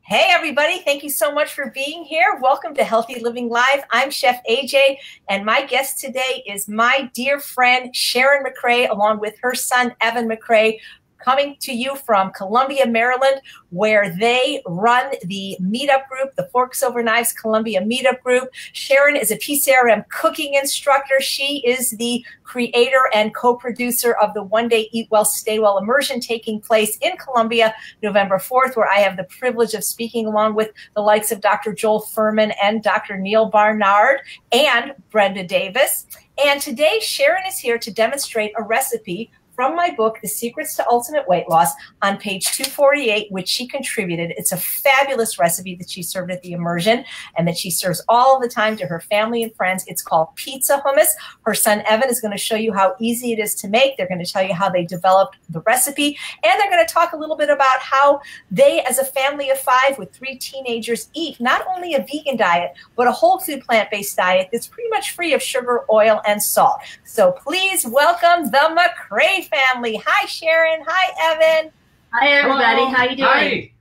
Hey, everybody. Thank you so much for being here. Welcome to Healthy Living Live. I'm Chef AJ, and my guest today is my dear friend, Sharon McRae, along with her son, Evan McRae, coming to you from Columbia, Maryland, where they run the meetup group, the Forks Over Knives Columbia meetup group. Sharon is a PCRM cooking instructor. She is the creator and co-producer of the One Day Eat Well, Stay Well immersion taking place in Columbia, November 4th, where I have the privilege of speaking along with the likes of Dr. Joel Fuhrman and Dr. Neil Barnard and Brenda Davis. And today, Sharon is here to demonstrate a recipe from my book, The Secrets to Ultimate Weight Loss, on page 248, which she contributed. It's a fabulous recipe that she served at the immersion and that she serves all the time to her family and friends. It's called pizza hummus. Her son, Evan, is going to show you how easy it is to make. They're going to tell you how they developed the recipe, and they're going to talk a little bit about how they, as a family of 5 with 3 teenagers, eat not only a vegan diet, but a whole food plant-based diet that's pretty much free of sugar, oil, and salt. So please welcome the McRae family. Hi, Sharon. Hi, Evan. Hi, everybody. Hello. How you doing?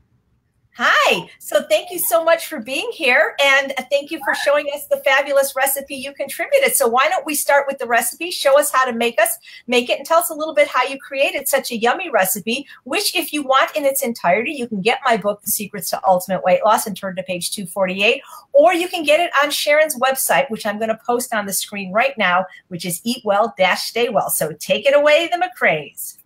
Hi. So thank you so much for being here, and thank you for showing us the fabulous recipe you contributed. So why don't we start with the recipe, show us how to make it, and tell us a little bit how you created such a yummy recipe, which if you want in its entirety, you can get my book, The Secrets to Ultimate Weight Loss, and turn to page 248, or you can get it on Sharon's website, which I'm going to post on the screen right now, which is eatwell-stay well. So take it away, the McRaes.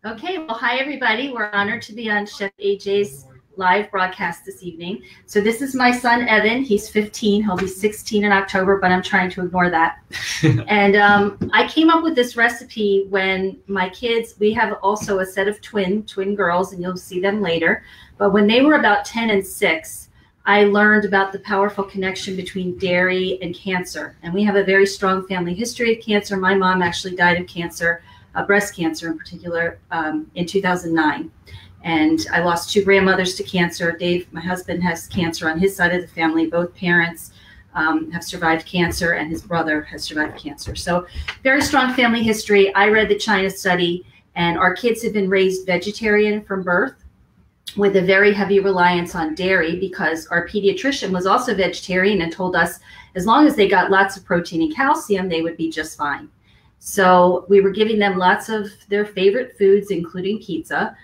Okay. Well, hi, everybody. We're honored to be on Chef AJ's live broadcast this evening. So this is my son, Evan. He's 15. He'll be 16 in October, but I'm trying to ignore that. And I came up with this recipe when my kids, we have also a set of twin girls, and you'll see them later. But when they were about 10 and 6, I learned about the powerful connection between dairy and cancer. And we have a very strong family history of cancer. My mom actually died of cancer, breast cancer in particular, in 2009. And I lost 2 grandmothers to cancer. Dave, my husband, has cancer on his side of the family. Both parents have survived cancer, and his brother has survived cancer. So very strong family history. I read the China study, and our kids have been raised vegetarian from birth with a very heavy reliance on dairy, because our pediatrician was also vegetarian and told us as long as they got lots of protein and calcium, they would be just fine. So we were giving them lots of their favorite foods, including pizza.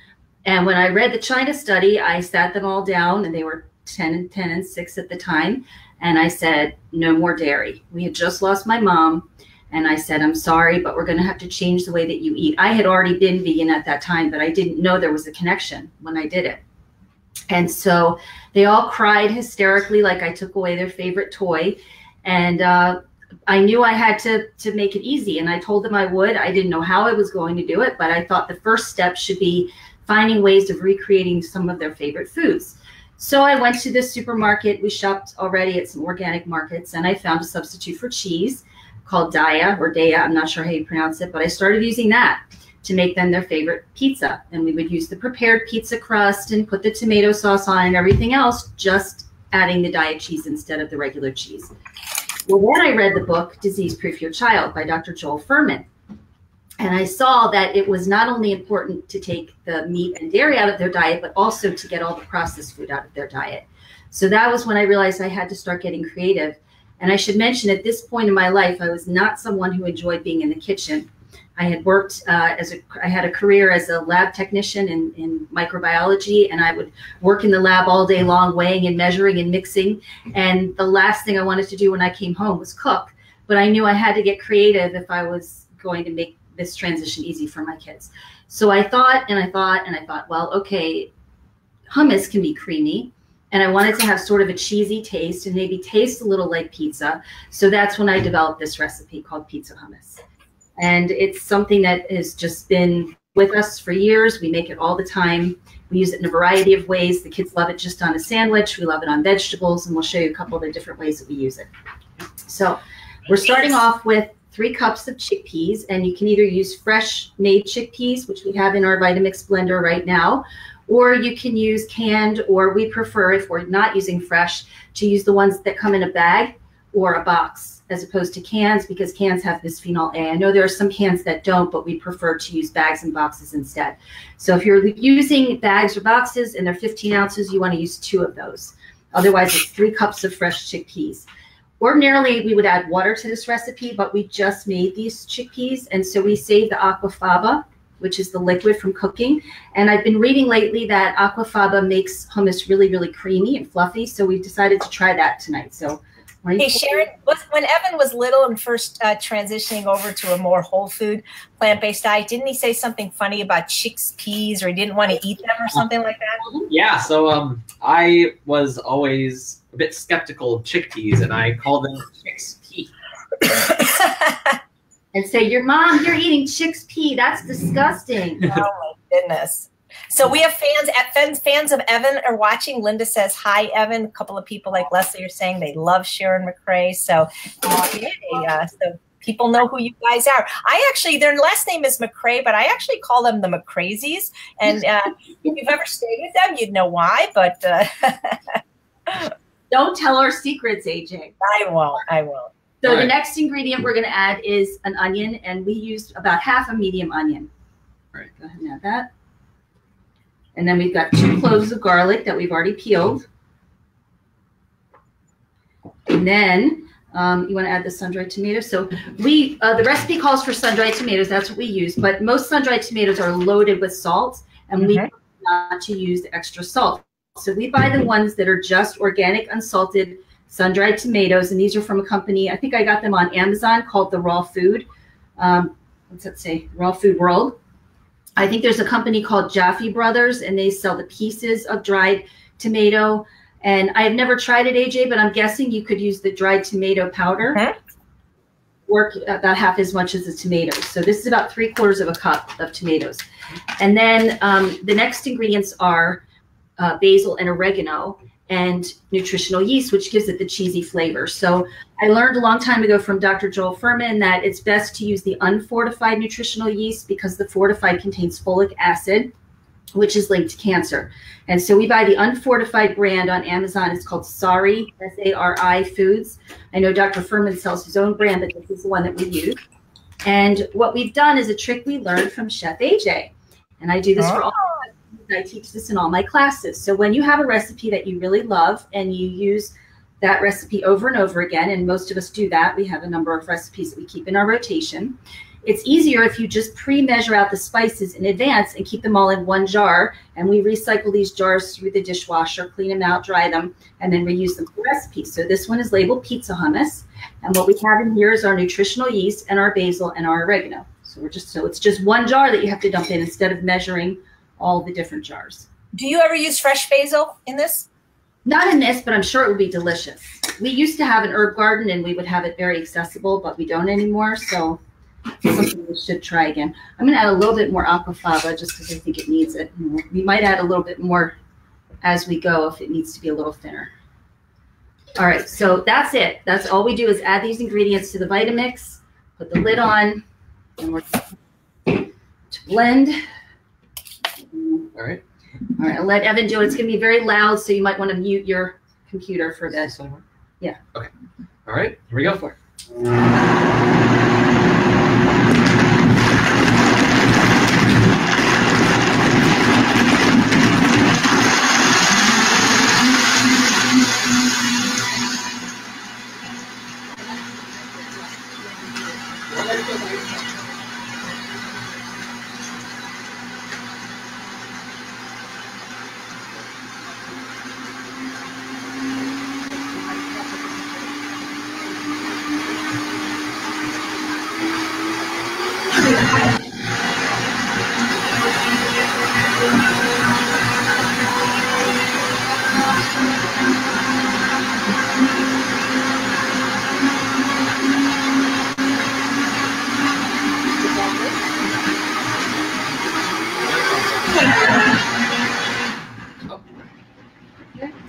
And when I read the China study, I sat them all down, and they were 10 and 6 at the time. And I said, no more dairy. We had just lost my mom. And I said, I'm sorry, but we're going to have to change the way that you eat. I had already been vegan at that time, but I didn't know there was a connection when I did it. And so they all cried hysterically, like I took away their favorite toy. And I knew I had to make it easy. And I told them I would. I didn't know how I was going to do it, but I thought the first step should be finding ways of recreating some of their favorite foods. So I went to the supermarket. We shopped already at some organic markets, and I found a substitute for cheese called Daya or Daya. I'm not sure how you pronounce it, but I started using that to make them their favorite pizza. And we would use the prepared pizza crust and put the tomato sauce on and everything else, just adding the Daya cheese instead of the regular cheese. Well, then I read the book, Disease Proof Your Child by Dr. Joel Fuhrman. And I saw that it was not only important to take the meat and dairy out of their diet, but also to get all the processed food out of their diet. So that was when I realized I had to start getting creative. And I should mention, at this point in my life, I was not someone who enjoyed being in the kitchen. I had worked I had a career as a lab technician in microbiology, and I would work in the lab all day long, weighing and measuring and mixing. And the last thing I wanted to do when I came home was cook. But I knew I had to get creative if I was going to make this transition easy for my kids. So I thought, well, okay, hummus can be creamy, and I wanted to have sort of a cheesy taste and maybe taste a little like pizza. So that's when I developed this recipe called pizza hummus. And it's something that has just been with us for years. We make it all the time. We use it in a variety of ways. The kids love it just on a sandwich. We love it on vegetables, and we'll show you a couple of the different ways that we use it. So we're starting off with 3 cups of chickpeas, and you can either use fresh made chickpeas, which we have in our Vitamix blender right now, or you can use canned, or we prefer, if we're not using fresh, to use the ones that come in a bag, or a box as opposed to cans, because cans have bisphenol A. I know there are some cans that don't, but we prefer to use bags and boxes instead. So if you're using bags or boxes and they're 15 ounces, you want to use 2 of those. Otherwise, it's 3 cups of fresh chickpeas. Ordinarily, we would add water to this recipe, but we just made these chickpeas, and so we saved the aquafaba, which is the liquid from cooking. And I've been reading lately that aquafaba makes hummus really, really creamy and fluffy, so we decided to try that tonight. So, hey Sharon, when Evan was little and first transitioning over to a more whole food, plant-based diet, didn't he say something funny about chickpeas, or he didn't want to eat them or something like that? Yeah, so I was always a bit skeptical of chickpeas, and I called them chicks pea. And say, your mom, you're eating chicks pea. That's disgusting. Oh my goodness. So we have fans of Evan are watching. Linda says, hi, Evan. A couple of people like Leslie are saying they love Sharon McRae. So, so people know who you guys are. Their last name is McRae, but I actually call them the McRazies. And if you've ever stayed with them, you'd know why. But don't tell our secrets, AJ. I won't. So the next ingredient we're going to add is an onion, and we used about half a medium onion. All right, go ahead and add that. And then we've got 2 cloves of garlic that we've already peeled. And then you want to add the sun-dried tomatoes. So the recipe calls for sun-dried tomatoes. That's what we use. But most sun-dried tomatoes are loaded with salt, and we not to use the extra salt. So we buy the ones that are just organic, unsalted, sun-dried tomatoes, and these are from a company, I think I got them on Amazon, called the Raw Food. What's that say? Raw Food World. I think there's a company called Jaffe Brothers, and they sell the pieces of dried tomato. And I have never tried it, AJ, but I'm guessing you could use the dried tomato powder. Work about half as much as the tomatoes. So this is about 3/4 of a cup of tomatoes. And then the next ingredients are basil and oregano, and nutritional yeast, which gives it the cheesy flavor. So I learned a long time ago from Dr. Joel Fuhrman that it's best to use the unfortified nutritional yeast, because the fortified contains folic acid, which is linked to cancer. And so we buy the unfortified brand on Amazon. It's called Sari, S-A-R-I Foods. I know Dr. Fuhrman sells his own brand, but this is the one that we use. And what we've done is a trick we learned from Chef AJ. And I do this for all. I teach this in all my classes. So when you have a recipe that you really love and you use that recipe over and over again, and most of us do that, we have a number of recipes that we keep in our rotation. It's easier if you just pre-measure out the spices in advance and keep them all in one jar, and we recycle these jars through the dishwasher, clean them out, dry them, and then reuse them for recipes. So this one is labeled pizza hummus, and what we have in here is our nutritional yeast and our basil and our oregano. So it's just one jar that you have to dump in instead of measuring all the different jars. Do you ever use fresh basil in this? Not in this, but I'm sure it would be delicious. We used to have an herb garden, and we would have it very accessible, but we don't anymore. So it's something we should try again. I'm going to add a little bit more aquafaba just because I think it needs it. We might add a little bit more as we go if it needs to be a little thinner. All right, so that's it. That's all we do is add these ingredients to the Vitamix, put the lid on, and we're to blend. All right. All right, I'll let Evan do it. It's going to be very loud, so you might want to mute your computer for this. Yeah. Okay. All right, here we go. For it.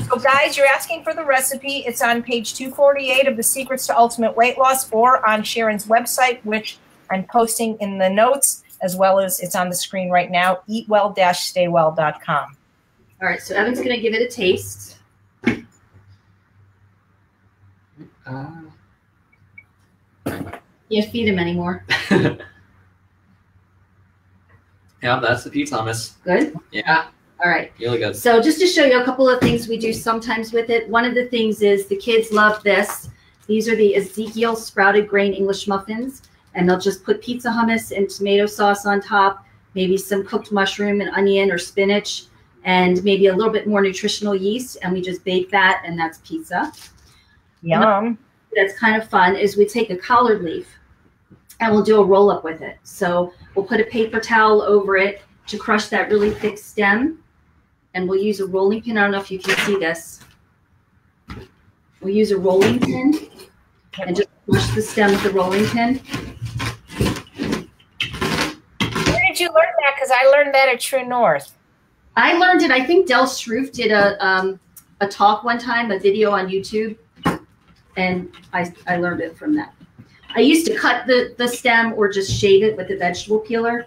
So guys, you're asking for the recipe. It's on page 248 of the Secrets to Ultimate Weight Loss, or on Sharon's website, which I'm posting in the notes, as well as it's on the screen right now, eatwell-staywell.com. All right, so Evan's going to give it a taste. Can't feed him anymore. Yeah, that's the pizza hummus. Good? Yeah. All right. Really good. So just to show you a couple of things we do sometimes with it. One of the things is the kids love this. These are the Ezekiel sprouted grain English muffins. And they'll just put pizza hummus and tomato sauce on top, maybe some cooked mushroom and onion or spinach, and maybe a little bit more nutritional yeast. And we just bake that, and that's pizza. Yum. That's kind of fun is we take a collard leaf and we'll do a roll up with it. So we'll put a paper towel over it to crush that really thick stem. And we'll use a rolling pin. I don't know if you can see this. We'll use a rolling pin and just crush the stem with the rolling pin. Where did you learn that? Because I learned that at True North. I learned it. I think Del Shroof did a talk one time, a video on YouTube, and I learned it from that. I used to cut the stem or just shave it with a vegetable peeler,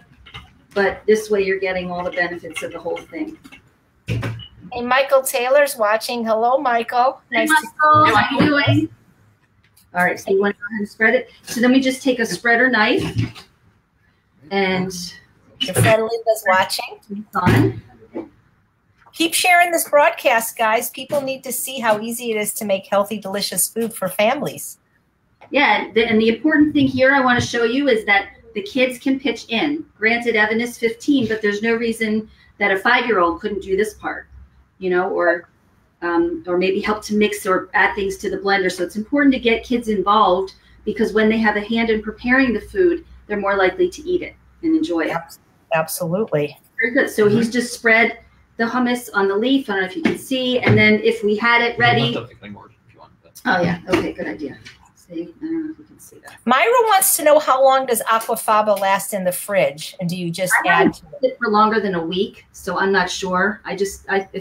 but this way you're getting all the benefits of the whole thing. Hey, Michael Taylor's watching. Hello, Michael. Hey, Nice Michael. How you doing? All right, so you want to go ahead and spread it. So then we just take a spreader knife and Your friend Linda's watching. it's on. Keep sharing this broadcast, guys. People need to see how easy it is to make healthy, delicious food for families. Yeah, and the important thing here I want to show you is that the kids can pitch in. Granted, Evan is 15, but there's no reason that a 5-year-old couldn't do this part, you know, or maybe help to mix or add things to the blender. So it's important to get kids involved because when they have a hand in preparing the food, they're more likely to eat it and enjoy it. Absolutely. Very good. So he's just spread the hummus on the leaf. I don't know if you can see. And then if we had it ready. Oh, yeah. Okay, good idea. See, I don't know if you can see that. Myra wants to know how long does aquafaba last in the fridge? And do you just add to it? For longer than a week, so I'm not sure. I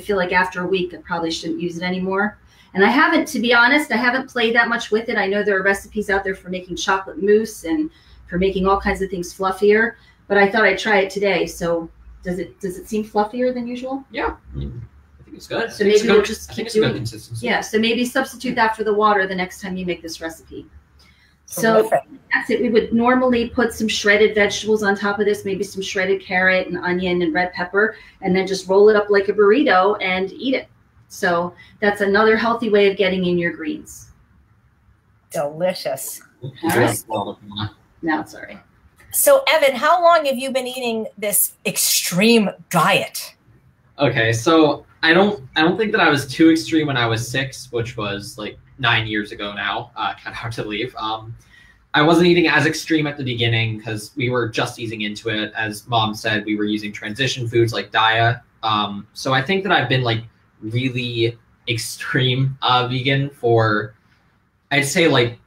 feel like after a week I probably shouldn't use it anymore. And I haven't, to be honest, I haven't played that much with it. I know there are recipes out there for making chocolate mousse and for making all kinds of things fluffier, but I thought I'd try it today. So does it seem fluffier than usual? Yeah, I think it's good. So maybe we'll just keep doing good consistency. Yeah, so maybe substitute that for the water the next time you make this recipe. So that's it. We would normally put some shredded vegetables on top of this, maybe some shredded carrot and onion and red pepper, and then just roll it up like a burrito and eat it. So that's another healthy way of getting in your greens. Delicious. All right. Now, sorry. So, Evan, how long have you been eating this extreme diet? Okay, so I don't think that I was too extreme when I was 6, which was like 9 years ago now. Kind of hard to believe. I wasn't eating as extreme at the beginning because we were just easing into it. As Mom said, we were using transition foods like Daya. So I think that I've been like really extreme vegan for, I'd say like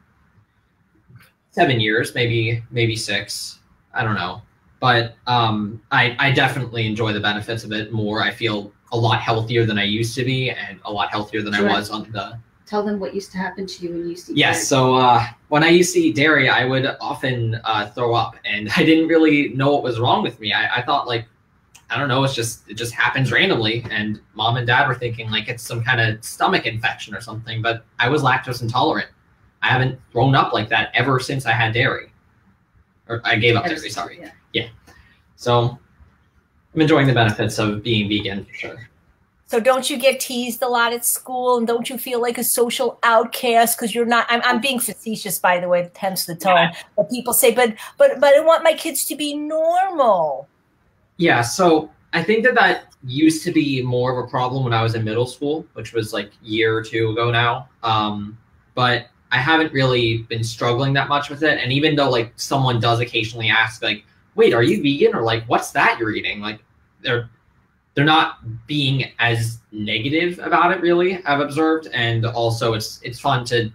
7 years, maybe 6. I don't know. But I definitely enjoy the benefits of it more. I feel a lot healthier than I used to be and a lot healthier than I was on the... Tell them what used to happen to you when you used to eat Yes, so when I used to eat dairy, I would often throw up, and I didn't really know what was wrong with me. I thought, like, I don't know, it just happens randomly, and Mom and Dad were thinking, like, it's some kind of stomach infection or something, but I was lactose intolerant. I haven't thrown up like that ever since I had dairy. Or I gave up dairy, sorry. Yeah. So I'm enjoying the benefits of being vegan, for sure. So don't you get teased a lot at school, and don't you feel like a social outcast because you're not? I'm being facetious, by the way, hence the tone. Yeah. But people say, but I want my kids to be normal. Yeah, so I think that used to be more of a problem when I was in middle school, which was like a year or 2 ago now. But I haven't really been struggling that much with it. And even though like someone does occasionally ask, like, "Wait, are you vegan?" or like, "What's that you're eating?" Like, they're not being as negative about it, really, I've observed. And also it's fun to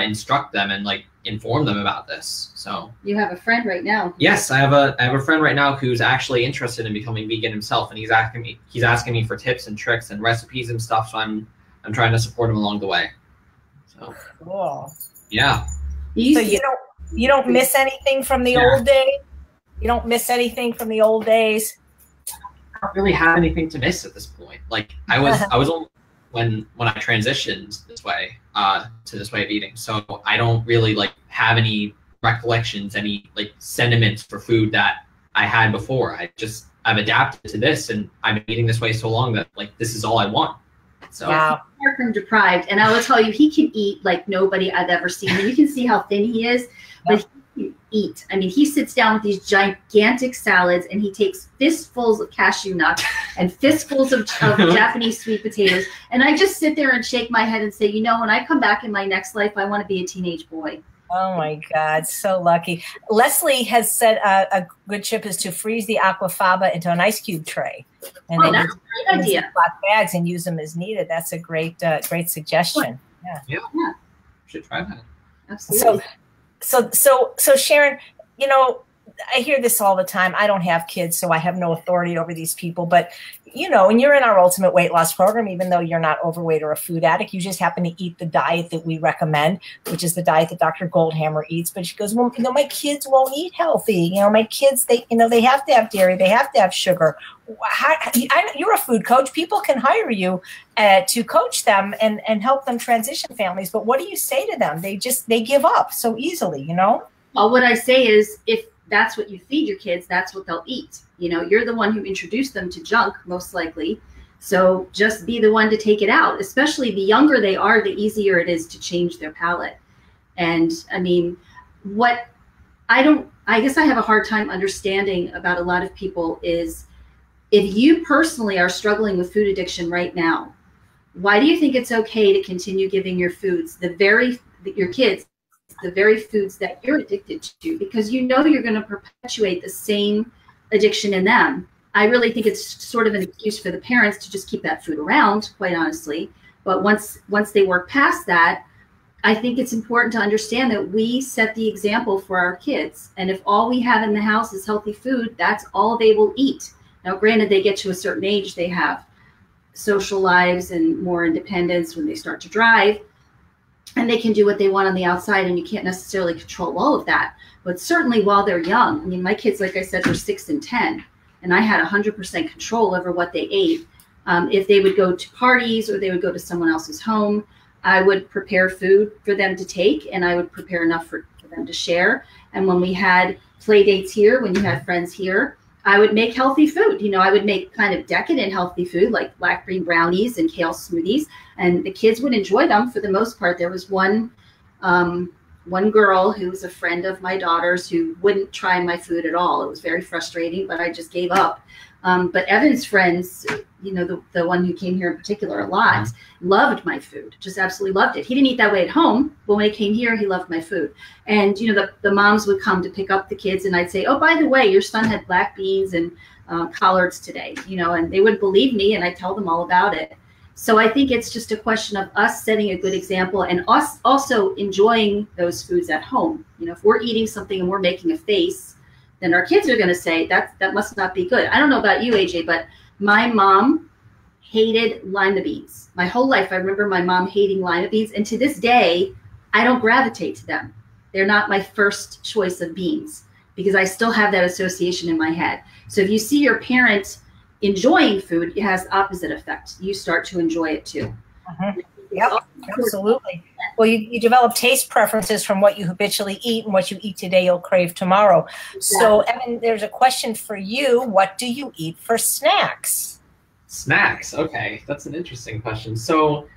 instruct them and like inform them about this. So you have a friend right now. Yes, I have a friend right now who's actually interested in becoming vegan himself, and he's asking me for tips and tricks and recipes and stuff. So I'm trying to support him along the way. So cool. Yeah. So you don't miss anything from the old days? You don't miss anything from the old days? I don't really have anything to miss at this point. Like I was only when I transitioned this way to this way of eating, so I don't really like have any recollections, any like sentiments for food that I had before. I've adapted to this, and I've been eating this way so long that like this is all I want. So wow. Far from deprived, and I will tell you, he can eat like nobody I've ever seen. And you can see how thin he is, but he can eat. I mean, he sits down with these gigantic salads, and he takes fistfuls of cashew nuts and fistfuls of Japanese sweet potatoes. And I just sit there and shake my head and say, you know, when I come back in my next life, I want to be a teenage boy. Oh my God, so lucky. Leslie has said a good tip is to freeze the aquafaba into an ice cube tray, and then that's a great idea. Black bags and use them as needed. That's a great suggestion. Yeah. Should try that. Absolutely. So Sharon, you know, I hear this all the time. I don't have kids, so I have no authority over these people. But, you know, and you're in our ultimate weight loss program, even though you're not overweight or a food addict, you just happen to eat the diet that we recommend, which is the diet that Dr. Goldhammer eats. But she goes, well, you know, my kids won't eat healthy. You know, my kids, they have to have dairy. They have to have sugar. You're a food coach. People can hire you to coach them and help them transition families. But what do you say to them? They give up so easily, you know? Well, what I say is, if that's what you feed your kids, that's what they'll eat. You know, you're the one who introduced them to junk, most likely. So just be the one to take it out. Especially the younger they are, the easier it is to change their palate. And I mean, I guess I have a hard time understanding about a lot of people is, if you personally are struggling with food addiction right now, why do you think it's okay to continue giving your kids the very foods that you're addicted to? Because you know you're going to perpetuate the same addiction in them. I really think it's sort of an excuse for the parents to just keep that food around, quite honestly. But once they work past that, I think it's important to understand that we set the example for our kids. And if all we have in the house is healthy food, that's all they will eat. Now, granted, they get to a certain age, they have social lives and more independence when they start to drive, and they can do what they want on the outside, and you can't necessarily control all of that. But certainly while they're young, I mean, my kids, like I said, were 6 and 10, and I had 100% control over what they ate. If they would go to parties or they would go to someone else's home, I would prepare food for them to take, and I would prepare enough for them to share. And when we had play dates here, when you had friends here, I would make healthy food. You know, I would make kind of decadent healthy food like black bean brownies and kale smoothies, and the kids would enjoy them for the most part. There was one girl who was a friend of my daughter's who wouldn't try my food at all. It was very frustrating, but I just gave up. But Evan's friends, you know, the one who came here in particular a lot, loved my food, just absolutely loved it. He didn't eat that way at home, but when he came here, he loved my food. And, you know, the moms would come to pick up the kids, and I'd say, oh, by the way, your son had black beans and collards today, you know, and they would believe me, and I tell them all about it. So I think it's just a question of us setting a good example and us also enjoying those foods at home. You know, if we're eating something and we're making a face, then our kids are going to say that must not be good. I don't know about you, AJ, but my mom hated lima beans. My whole life, I remember my mom hating lima beans. And to this day, I don't gravitate to them. They're not my first choice of beans because I still have that association in my head. So if you see your parent enjoying food, it has the opposite effect. You start to enjoy it too. Yep, absolutely. Well, you develop taste preferences from what you habitually eat, and what you eat today, you'll crave tomorrow. So, Evan, there's a question for you. What do you eat for snacks? Snacks. Okay, that's an interesting question. So,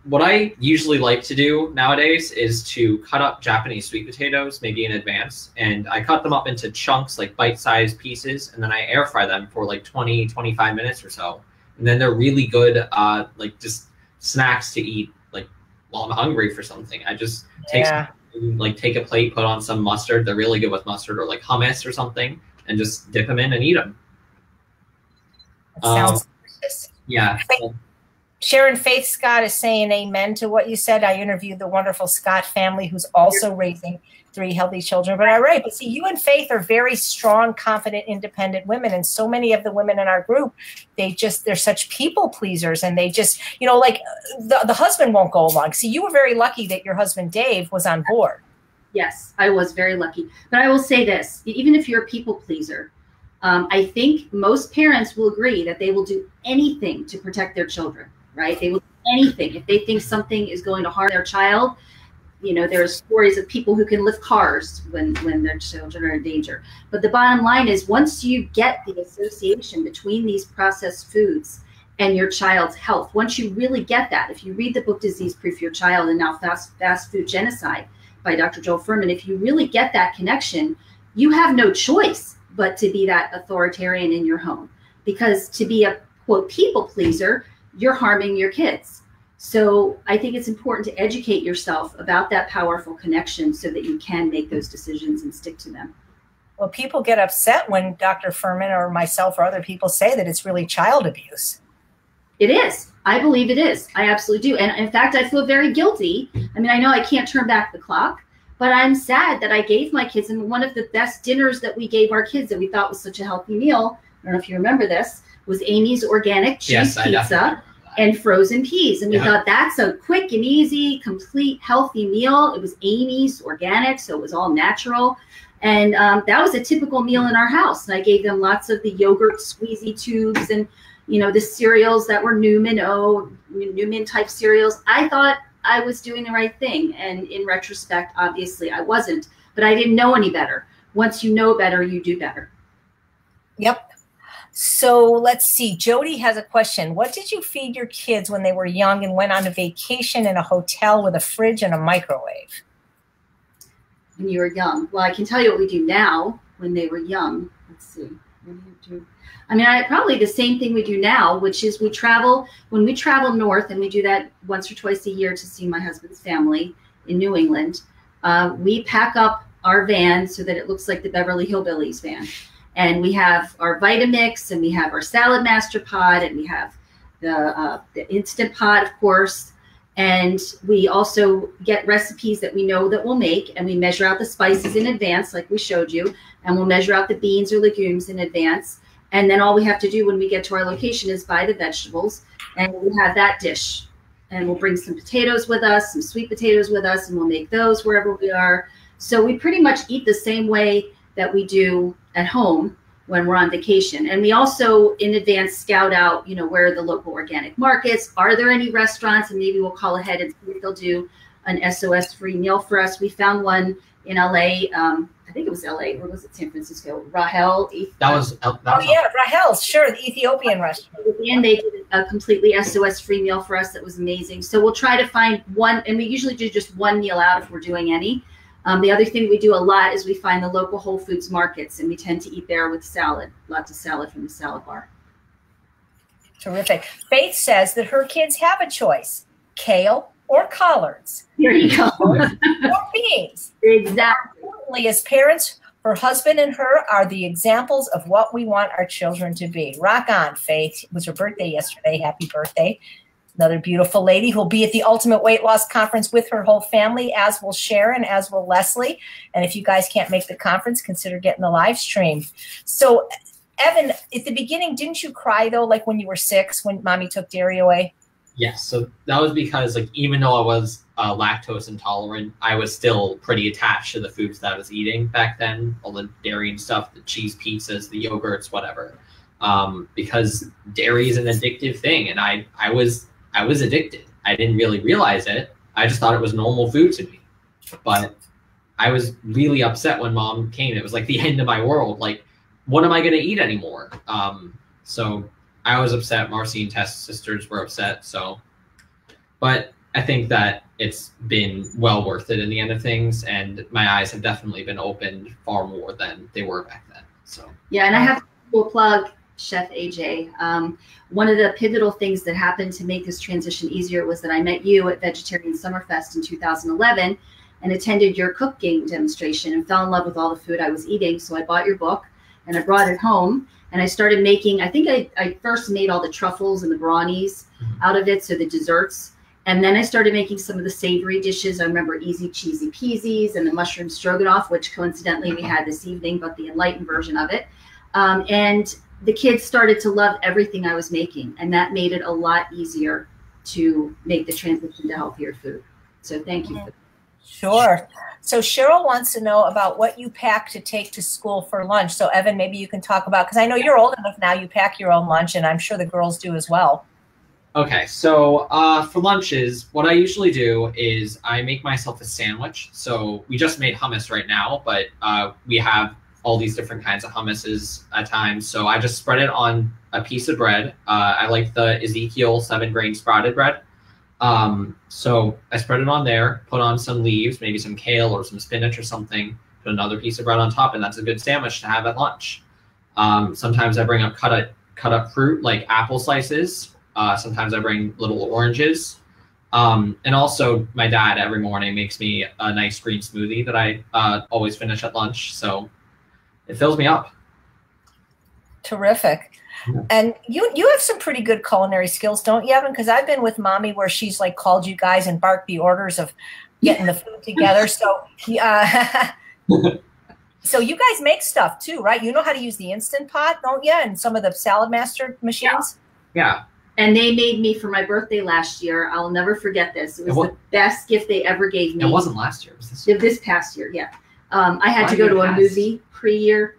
what I usually like to do nowadays is to cut up Japanese sweet potatoes, maybe in advance, and I cut them up into chunks, like bite-sized pieces, and then I air fry them for like 20, 25 minutes or so. And then they're really good, like just snacks to eat, like while I'm hungry for something. I just take a plate, put on some mustard. They're really good with mustard, or like hummus or something, and just dip them in and eat them. Sounds delicious. Yeah. Sharon Faith Scott is saying amen to what you said. I interviewed the wonderful Scott family who's also raising 3 healthy children. But all right, but see, you and Faith are very strong, confident, independent women. And so many of the women in our group, they're such people pleasers. And they just, you know, like the husband won't go along. See, you were very lucky that your husband, Dave, was on board. Yes, I was very lucky. But I will say this, even if you're a people pleaser, I think most parents will agree that they will do anything to protect their children, right? They will do anything. If they think something is going to harm their child, You know, there are stories of people who can lift cars when their children are in danger. But the bottom line is, once you get the association between these processed foods and your child's health, once you really get that, if you read the book Disease Proof Your Child and now Fast Food Genocide by Dr. Joel Fuhrman, if you really get that connection, you have no choice but to be that authoritarian in your home. Because to be a, quote, people pleaser, you're harming your kids. So I think it's important to educate yourself about that powerful connection so that you can make those decisions and stick to them. Well, people get upset when Dr. Fuhrman or myself or other people say that it's really child abuse. It is. I believe it is. I absolutely do. And in fact, I feel very guilty. I mean, I know I can't turn back the clock, but I'm sad that I gave my kids, and one of the best dinners that we gave our kids that we thought was such a healthy meal, I don't know if you remember this, was Amy's organic cheese pizza and frozen peas. And we thought, that's a quick and easy, complete, healthy meal. It was Amy's organic, so it was all natural. And that was a typical meal in our house. And I gave them lots of the yogurt squeezy tubes and, you know, the cereals that were Newman type cereals. I thought I was doing the right thing. And in retrospect, obviously I wasn't, but I didn't know any better. Once you know better, you do better. Yep. So let's see. Jody has a question. What did you feed your kids when they were young and went on a vacation in a hotel with a fridge and a microwave? When you were young? Well, I can tell you what we do now when they were young. Let's see. I mean, probably the same thing we do now, which is we travel. When we travel north, and we do that once or twice a year to see my husband's family in New England, we pack up our van so that it looks like the Beverly Hillbillies van. And we have our Vitamix, and we have our Salad Master Pod, and we have the Instant Pot, of course. And we also get recipes that we know that we'll make, and we measure out the spices in advance, like we showed you, and we'll measure out the beans or legumes in advance. And then all we have to do when we get to our location is buy the vegetables, and we'll have that dish. And we'll bring some potatoes with us, some sweet potatoes with us, and we'll make those wherever we are. So we pretty much eat the same way that we do at home when we're on vacation. And we also in advance scout out, you know, where are the local organic markets? Are there any restaurants? And maybe we'll call ahead and see if they'll do an SOS free meal for us. We found one in LA. I think it was LA, or was it San Francisco? Rahel. Rahel's, sure, the Ethiopian restaurant. At the end, they did a completely SOS free meal for us that was amazing. So we'll try to find one, and we usually do just one meal out if we're doing any. The other thing we do a lot is we find the local Whole Foods markets, and we tend to eat there with salad, lots of salad from the salad bar. Terrific. Faith says that her kids have a choice, kale or collards. Here you go. or beans. Exactly. Importantly, as parents, her husband and her are the examples of what we want our children to be. Rock on, Faith. It was her birthday yesterday. Happy birthday. Another beautiful lady who'll be at the Ultimate Weight Loss Conference with her whole family, as will Sharon, as will Leslie. And if you guys can't make the conference, consider getting the live stream. So, Evan, at the beginning, didn't you cry, though, like when you were 6, when Mommy took dairy away? Yes. So that was because, like, even though I was lactose intolerant, I was still pretty attached to the foods that I was eating back then, all the dairy and stuff, the cheese pizzas, the yogurts, whatever. Because dairy is an addictive thing, and I was addicted. I didn't really realize it. I just thought it was normal food to me. But I was really upset when Mom came. It was like the end of my world. Like, what am I going to eat anymore? So I was upset. Marcy and Tess' sisters were upset. So, but I think that it's been well worth it in the end of things. And my eyes have definitely been opened far more than they were back then. So, yeah. And I have to plug Chef AJ. One of the pivotal things that happened to make this transition easier was that I met you at Vegetarian Summerfest in 2011 and attended your cooking demonstration and fell in love with all the food I was eating. So I bought your book and I brought it home and I started making, I think I first made all the truffles and the brownies out of it, so the desserts. And then I started making some of the savory dishes. I remember Easy Cheesy Peasies and the mushroom stroganoff, which coincidentally we had this evening, but the enlightened version of it. And the kids started to love everything I was making, and that made it a lot easier to make the transition to healthier food. So thank you for that. Sure. So Cheryl wants to know about what you pack to take to school for lunch. So Evan, maybe you can talk about, because I know you're old enough now, you pack your own lunch, and I'm sure the girls do as well. Okay, so for lunches, what I usually do is I make myself a sandwich. So we just made hummus right now, but we have all these different kinds of hummuses at times. So I just spread it on a piece of bread. I like the Ezekiel 7-grain sprouted bread. So I spread it on there, put on some leaves, maybe some kale or some spinach or something, put another piece of bread on top, and that's a good sandwich to have at lunch. Sometimes I bring up cut up fruit like apple slices. Sometimes I bring little oranges. And also my dad every morning makes me a nice green smoothie that I always finish at lunch. So it fills me up. Terrific. Yeah. And you have some pretty good culinary skills, don't you, Evan? Because I've been with Mommy where she's like called you guys and barked the orders of getting the food together. So so you guys make stuff too, right? You know how to use the Instant Pot, don't you? And some of the Salad Master machines. Yeah. And they made me for my birthday last year. I'll never forget this. It was the best gift they ever gave me. It wasn't last year. It was this year. This past year, yeah. I had to go to a movie premiere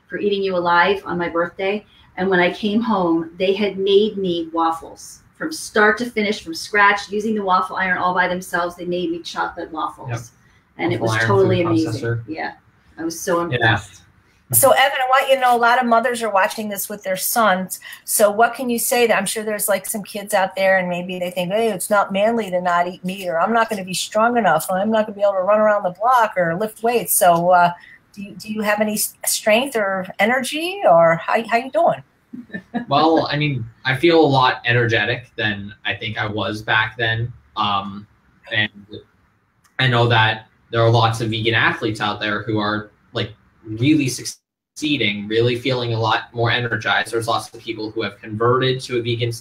for Eating You Alive on my birthday. And when I came home, they had made me waffles from start to finish, from scratch, using the waffle iron all by themselves. They made me chocolate waffles. Yep. And it was totally amazing. Yeah. I was so impressed. Yeah. So, Evan, I want you to know a lot of mothers are watching this with their sons. So what can you say that I'm sure there's like some kids out there and maybe they think, hey, it's not manly to not eat meat, or I'm not going to be strong enough, or I'm not going to be able to run around the block or lift weights. So do you have any strength or energy, or how you doing? Well, I mean, I feel a lot energetic than I think I was back then. And I know that there are lots of vegan athletes out there who are like really succeeding, really feeling a lot more energized. There's lots of people who have converted to a vegan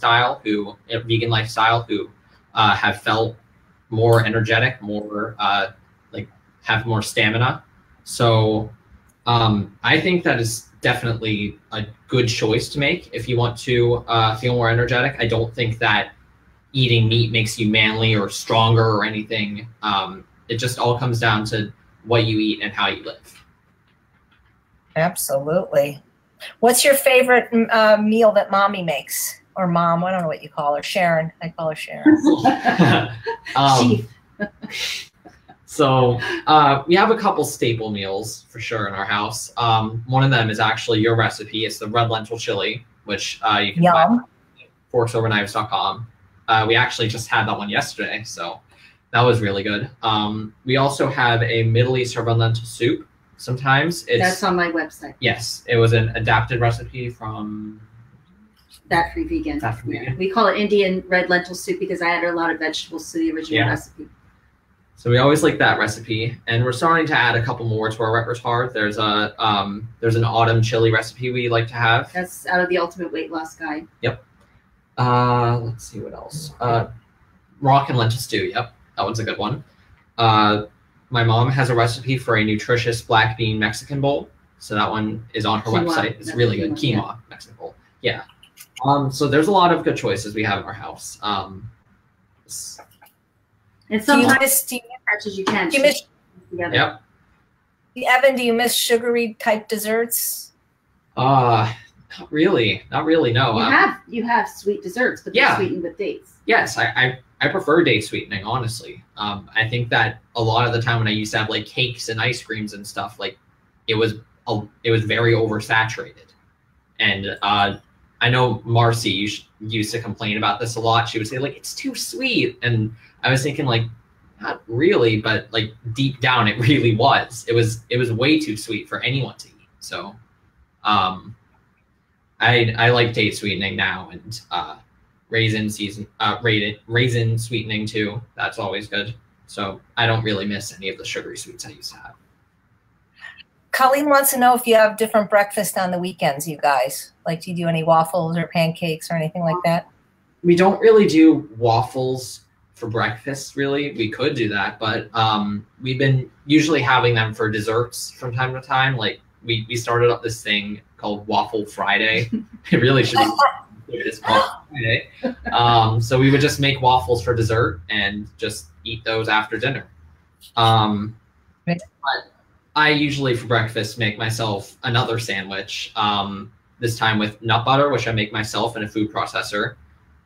lifestyle who have felt more energetic, more like have more stamina. So I think that is definitely a good choice to make if you want to feel more energetic. I don't think that eating meat makes you manly or stronger or anything. It just all comes down to what you eat and how you live. Absolutely. What's your favorite meal that Mommy makes? Or Mom, I don't know what you call her. Sharon. I call her Sharon. So we have a couple staple meals for sure in our house. One of them is actually your recipe. It's the red lentil chili, which you can find on forksoverknives.com. We actually just had that one yesterday, so that was really good. We also have a Middle Eastern red lentil soup. Sometimes that's on my website. Yes, it was an adapted recipe from Fat Free Vegan. Fat Free Vegan. We call it Indian red lentil soup because I added a lot of vegetables to the original recipe. So we always like that recipe, and we're starting to add a couple more to our repertoire. There's an autumn chili recipe we like to have. That's out of the Ultimate Weight Loss Guide. Yep. Let's see what else. Rock and lentil stew. Yep, that one's a good one. My mom has a recipe for a nutritious black bean Mexican bowl. So that one is on her website. It's really good. Quinoa Mexican bowl. Yeah. So there's a lot of good choices we have in our house. And sometimes as much as you can. Do you miss, yep. Evan, do you miss sugary type desserts? Not really. Not really, no. You have sweet desserts, but they're sweetened with dates. Yes, I prefer date sweetening, honestly. I think that a lot of the time when I used to have like cakes and ice creams and stuff, like it was very oversaturated. And I know Marcy used to complain about this a lot. She would say like, it's too sweet. And I was thinking like, not really, but like deep down it really was. It was way too sweet for anyone to eat. So I like date sweetening now, and raisin sweetening too. That's always good. So I don't really miss any of the sugary sweets I used to have. Colleen wants to know if you have different breakfast on the weekends, you guys. Like, do you do any waffles or pancakes or anything like that? We don't really do waffles for breakfast, really. We could do that, but we've been usually having them for desserts from time to time. Like we started up this thing called Waffle Friday. It really should be this Friday. So we would just make waffles for dessert and just eat those after dinner. But I usually for breakfast make myself another sandwich, this time with nut butter, which I make myself in a food processor.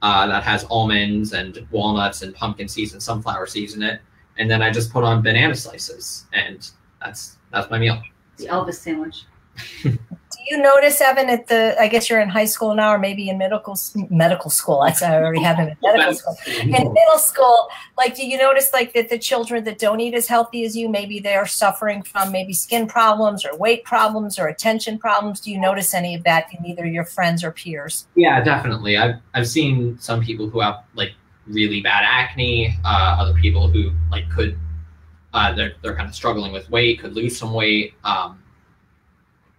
that has almonds and walnuts and pumpkin seeds and sunflower seeds in it. And then I just put on banana slices, and that's my meal. The Elvis sandwich. Do you notice, Evan, I guess you're in high school now, or maybe in medical school. I already have him in medical school. In middle school, like, do you notice like that the children that don't eat as healthy as you, maybe they're suffering from maybe skin problems or weight problems or attention problems? Do you notice any of that in either your friends or peers? Yeah, definitely. I've seen some people who have like really bad acne, other people who like could, they're kind of struggling with weight, could lose some weight.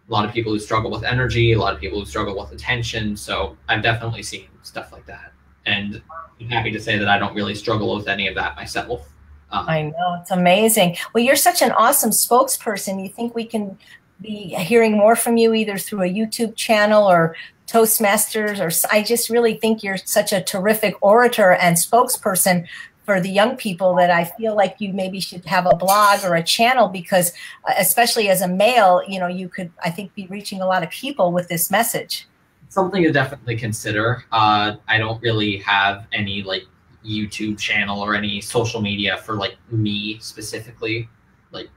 A lot of people who struggle with energy, a lot of people who struggle with attention. So I've definitely seen stuff like that. And I'm happy to say that I don't really struggle with any of that myself. I know, it's amazing. Well, you're such an awesome spokesperson. You think we can be hearing more from you either through a YouTube channel or Toastmasters, or I just really think you're such a terrific orator and spokesperson for the young people that I feel like you maybe should have a blog or a channel, because especially as a male, you know, you could, I think, be reaching a lot of people with this message. Something to definitely consider. I don't really have any like YouTube channel or any social media for like me specifically. Like,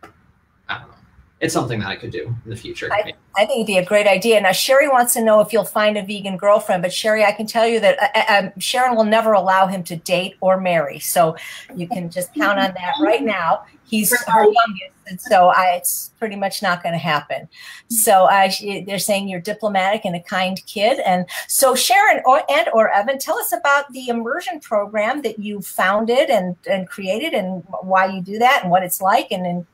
I don't know. It's something that I could do in the future. I think it'd be a great idea. Now, Sherry wants to know if you'll find a vegan girlfriend. But Sherry, I can tell you that Sharon will never allow him to date or marry. So you can just count on that right now. He's her youngest, and so it's pretty much not going to happen. So they're saying you're diplomatic and a kind kid. And so Sharon or Evan, tell us about the immersion program that you founded and created, and why you do that, and what it's like, and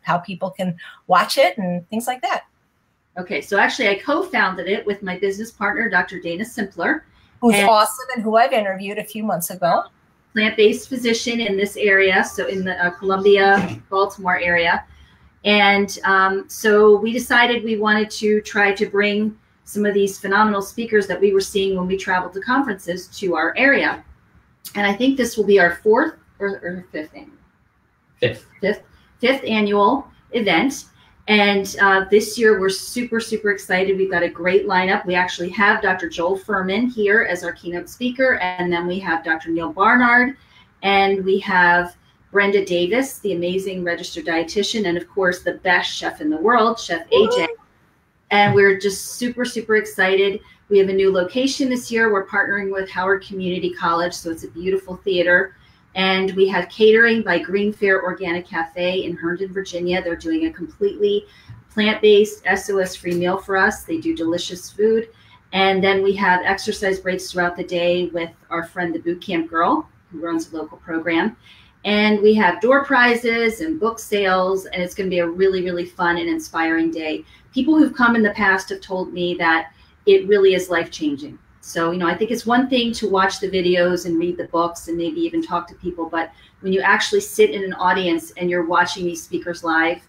how people can watch it and things like that. Okay, so actually I co-founded it with my business partner, Dr. Dana Simpler. Who's awesome and who I've interviewed a few months ago. Plant-based physician in this area, so in the Columbia, Baltimore area. And so we decided we wanted to try to bring some of these phenomenal speakers that we were seeing when we traveled to conferences to our area. And I think this will be our fourth or fifth annual. Fifth annual event. And this year we're super, super excited. We've got a great lineup. We actually have Dr. Joel Furman here as our keynote speaker. And then we have Dr. Neil Barnard, and we have Brenda Davis, the amazing registered dietitian, and of course the best chef in the world, Chef AJ. And we're just super, super excited. We have a new location this year. We're partnering with Howard Community College, so it's a beautiful theater. And we have catering by Green Fair Organic Cafe in Herndon, Virginia. They're doing a completely plant-based, SOS-free meal for us. They do delicious food. And then we have exercise breaks throughout the day with our friend, the Boot Camp Girl, who runs a local program. And we have door prizes and book sales, and it's going to be a really, really fun and inspiring day. People who've come in the past have told me that it really is life-changing. So, you know, I think it's one thing to watch the videos and read the books and maybe even talk to people, but when you actually sit in an audience and you're watching these speakers live,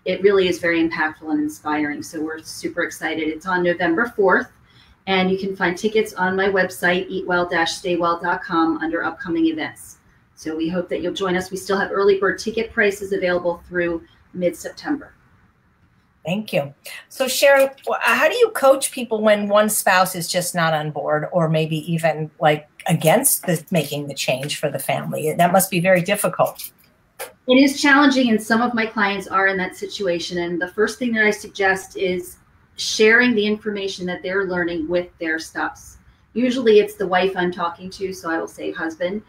it really is very impactful and inspiring. So we're super excited. It's on November 4th, and you can find tickets on my website, eatwell-staywell.com, under upcoming events. So we hope that you'll join us. We still have early bird ticket prices available through mid-September. Thank you. So Sharon, how do you coach people when one spouse is just not on board, or maybe even like against making the change for the family? That must be very difficult. It is challenging, and some of my clients are in that situation. And the first thing that I suggest is sharing the information that they're learning with their spouse. Usually it's the wife I'm talking to, so I will say husband.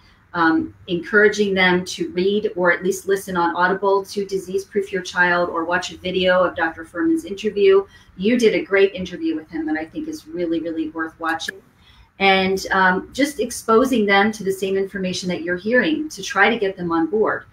Encouraging them to read or at least listen on Audible to Disease Proof Your Child, or watch a video of Dr. Furman's interview. You did a great interview with him that I think is really, really worth watching. And just exposing them to the same information that you're hearing to try to get them on board.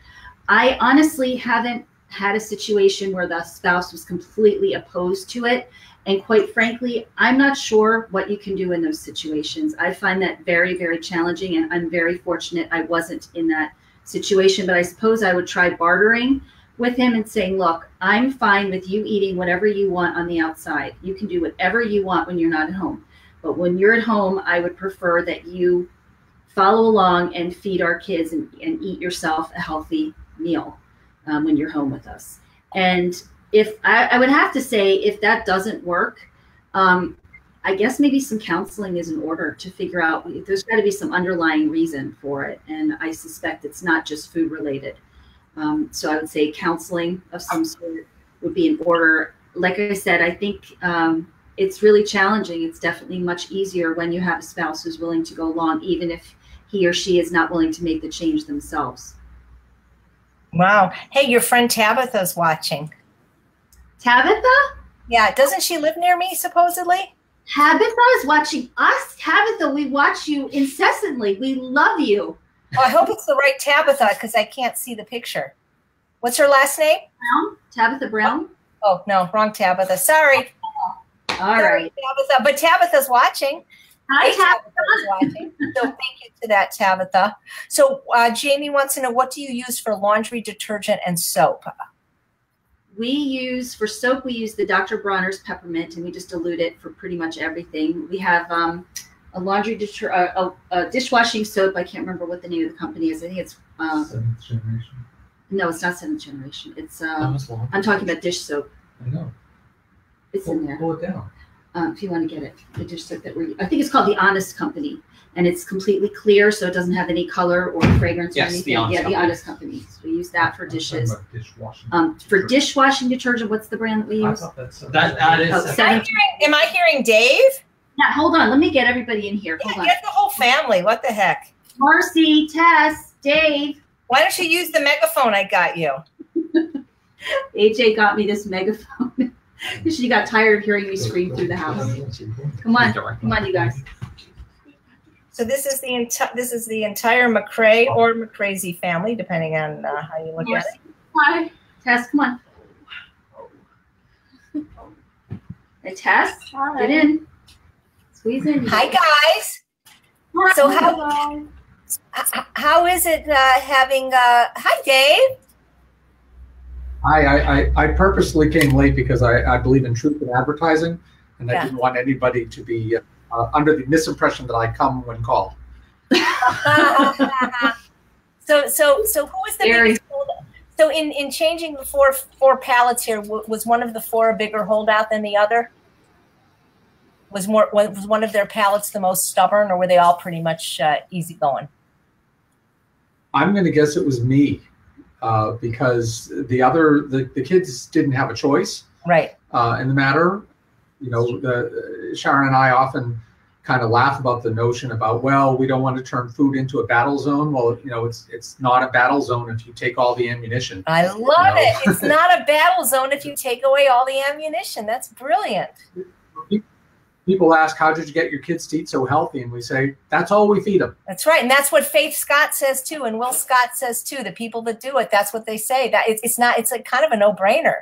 I honestly haven't had a situation where the spouse was completely opposed to it. And quite frankly, I'm not sure what you can do in those situations. I find that very, very challenging, and I'm very fortunate I wasn't in that situation. But I suppose I would try bartering with him and saying, look, I'm fine with you eating whatever you want on the outside. You can do whatever you want when you're not at home. But when you're at home, I would prefer that you follow along and feed our kids and eat yourself a healthy meal when you're home with us. And if I would have to say, if that doesn't work, I I guess maybe some counseling is in order to figure out, there's got to be some underlying reason for it. And I suspect it's not just food related. So I would say counseling of some sort would be in order. Like I said, I think it's really challenging. It's definitely much easier when you have a spouse who's willing to go along, even if he or she is not willing to make the change themselves. Wow. Hey, your friend Tabitha's watching. Tabitha? Yeah. Doesn't she live near me, supposedly? Tabitha is watching us. Tabitha, we watch you incessantly. We love you. Oh, I hope it's the right Tabitha because I can't see the picture. What's her last name? Brown? Tabitha Brown? Oh, no, wrong Tabitha. Sorry. All right. Tabitha, but Tabitha's watching. Hi, Hey, Tabitha. Tabitha's watching. So thank you to that, Tabitha. So Jamie wants to know, what do you use for laundry detergent and soap? We use, for soap, we use the Dr. Bronner's peppermint, and we just dilute it for pretty much everything. We have a laundry a dishwashing soap. I can't remember what the name of the company is. I think it's Seventh generation. no, it's not 7th generation. It's Hummus laundry. I'm talking about dish soap. I know. It's in there. Pull it down. If you want to get it, the dish soap that I think it's called the Honest Company, and it's completely clear, so it doesn't have any color or fragrance or Yes, anything. the Honest Yeah, the Company. Honest Company. So we use that for I'm talking dishes. about dishwashing. For dishwashing detergent, what's the brand that we I use? thought that's That is. Oh, seven- Am I hearing Dave? Yeah, hold on. Let me get everybody in here. Yeah, Hold on. get the whole family. What the heck? Marcy, Tess, Dave. Why don't you use the megaphone I got you? AJ got me this megaphone. She got tired of hearing me scream through the house. Come on, come on, you guys. So this is the entire McRae or McCrazy family, depending on how you look at it. Hi, Tess. Come on. Hey, Tess, get in. Squeeze in. Hi guys. So how is it having? Hi Dave. I purposely came late because I believe in truth in advertising, and I didn't want anybody to be under the misimpression that I come when called. So who was the biggest holdout? So in changing the four pallets here, was one of the four a bigger holdout than the other? Was one of their pallets the most stubborn, or were they all pretty much easy going? I'm going to guess it was me. Because the kids didn't have a choice, right? In the matter, you know, Sharon and I often kind of laugh about the notion about, well, we don't want to turn food into a battle zone. Well, you know, it's not a battle zone if you take all the ammunition. I love it. It's not a battle zone if you take away all the ammunition. That's brilliant. People ask, how did you get your kids to eat so healthy? And we say, that's all we feed them. That's right. And that's what Faith Scott says too. And Will Scott says too. The people that do it, that's what they say. That it's a kind of a no-brainer.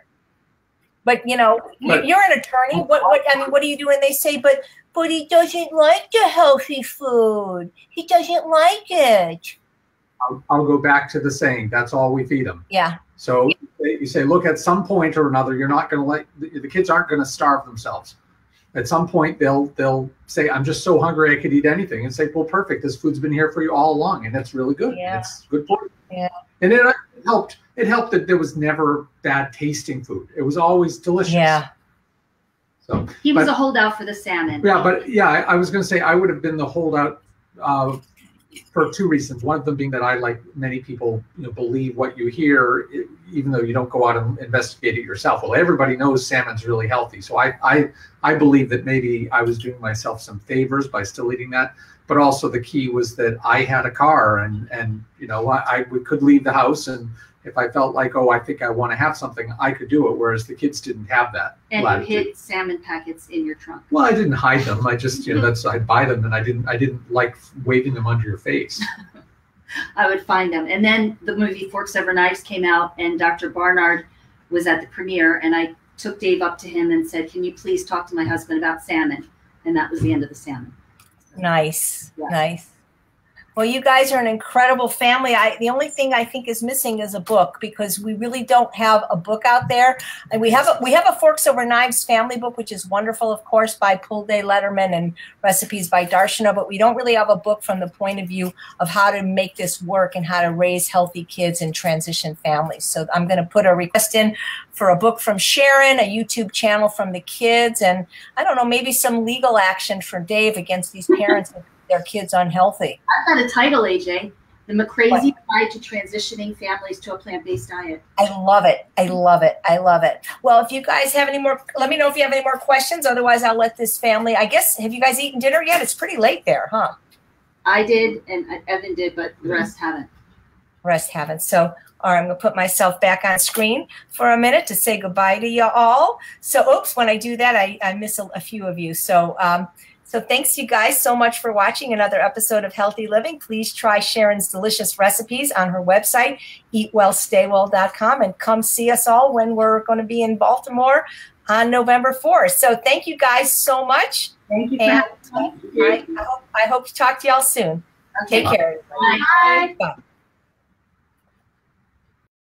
But you know, you're an attorney. What do you do when they say, but he doesn't like the healthy food. He doesn't like it. I'll go back to the saying, that's all we feed them. Yeah. So you say, look, at some point or another, you're not going to the kids aren't going to starve themselves. At some point, they'll say, I'm just so hungry I could eat anything, and say, well, perfect. This food's been here for you all along, and it's really good. Yeah. It's good for you. Yeah. And it helped. It helped that there was never bad tasting food. It was always delicious. Yeah. So he was a holdout for the salmon. Yeah, but yeah, I was going to say I would have been the holdout for two reasons. One of them being that I, like many people, believe what you hear, even though you don't go out and investigate it yourself. Well, everybody knows salmon's really healthy, so I believe that maybe I was doing myself some favors by still eating that. But also the key was that I had a car, and I could leave the house, and if I felt like, oh, I think I want to have something, I could do it, whereas the kids didn't have that. And latitude. You hid salmon packets in your trunk. Well, I didn't hide them. I just, I'd buy them, and I didn't like waving them under your face. I would find them. And then the movie Forks Over Knives came out, and Dr. Barnard was at the premiere, and I took Dave up to him and said, can you please talk to my husband about salmon? And that was the end of the salmon. Nice. Yeah. Nice. Well, you guys are an incredible family. The only thing I think is missing is a book, because we really don't have a book out there. And we have a Forks Over Knives family book, which is wonderful, of course, by Pulde Letterman, and recipes by Darshana. But we don't really have a book from the point of view of how to make this work and how to raise healthy kids in transition families. So I'm going to put a request in for a book from Sharon, a YouTube channel from the kids, and I don't know, maybe some legal action for Dave against these parents that their kids unhealthy. I've got a title, AJ. The McRae Guide to Transitioning Families to a Plant-Based Diet. I love it. I love it. I love it. Well, if you guys have any more, let me know if you have any more questions. Otherwise, I'll let this family, I guess, have you guys eaten dinner yet? It's pretty late there, huh? I did, and Evan did, but the rest haven't. Rest haven't. So, all right, I'm going to put myself back on screen for a minute to say goodbye to you all. So, oops, when I do that, I miss a few of you. So, so thanks you guys so much for watching another episode of Healthy Living. Please try Sharon's delicious recipes on her website, eatwellstaywell.com, and come see us all when we're going to be in Baltimore on November 4th. So thank you guys so much. Thank you. And I hope to talk to y'all soon. Okay. Take care. Bye. Bye.